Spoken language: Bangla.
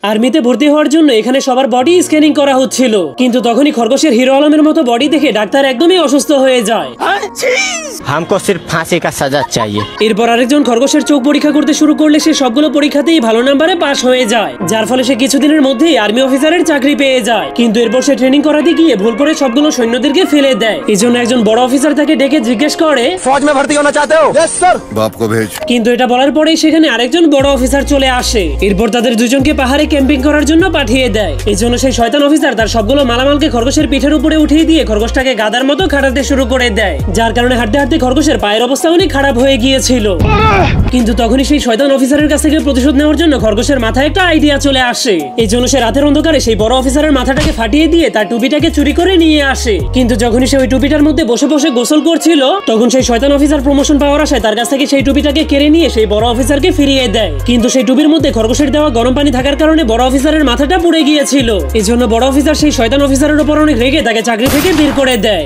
আর্মিতে ভর্তি হওয়ার জন্য এখানে সবার বডি স্ক্যানিং করা হচ্ছিল, কিন্তু তখনই খরগোশের হিরো আলমের মতো বডি দেখে ডাক্তার একদমই অসুস্থ হয়ে যায়। हमको सिर्फ फांसी का सजा चाहिए। এরপর আরেকজন খরগোশের চোখ পরীক্ষা করতে শুরু করলে সে সবগুলো পরীক্ষাতেই ভালো নাম্বারে পাস হয়ে যায়, যার ফলে সে কিছুদিনের মধ্যেই আর্মি অফিসারের চাকরি পেয়ে যায়। কিন্তু এরপর সে ট্রেনিং করাতে গিয়ে ভুল করে সবগুলো সৈন্যদেরকে ফেলে দেয়। এই জন্য একজন বড় অফিসার তাকে ডেকে জিজ্ঞেস করে, फौज में भर्ती होना चाहते हो? Yes sir. बाप को भेज। কিন্তু এটা বলার পরেই সেখানে আরেকজন বড় অফিসার চলে আসে। এরপর তাদের দুজনকে পাহাড়ে ক্যাম্পিং করার জন্য পাঠিয়ে দেয়। এই জন্য সেই শয়তান অফিসার তার সবগুলো মালামালকে খরগোশের পিঠের উপরে উঠিয়ে দিয়ে খরগোশটাকে গাদার মতো খাটাতে শুরু করে দেয়, যার কারণে হাঁটতে হাঁটতে খরগোশের পায়ের অবস্থা অনেক খারাপ হয়ে গিয়েছিল। কিন্তু তখনই সেই শয়তান অফিসারের কাছ থেকে প্রতিশোধ নেওয়ার জন্য খরগোশের মাথায় একটা আইডিয়া চলে আসে। এই জন্য সে রাতের অন্ধকারে সেই বড় অফিসারের মাথাটাকে ফাটিয়ে দিয়ে তার টুপিটাকে চুরি করে নিয়ে আসে। কিন্তু যখনই সে ওই টুপিটার মধ্যে বসে বসে গোসল করছিল, তখন সেই শয়তান অফিসার প্রমোশন পাওয়ার আশায় তার কাছ থেকে সেই টুপিটাকে কেড়ে নিয়ে সেই বড় অফিসারকে ফিরিয়ে দেয়। কিন্তু সেই টুপির মধ্যে খরগোশের দেওয়া গরম পানি থাকার কারণে বড় অফিসারের মাথাটা পুড়ে গিয়েছিল। এই জন্য বড় অফিসার সেই শয়তান অফিসারের উপর অনেক রেগে তাকে চাকরি থেকে বের করে দেয়।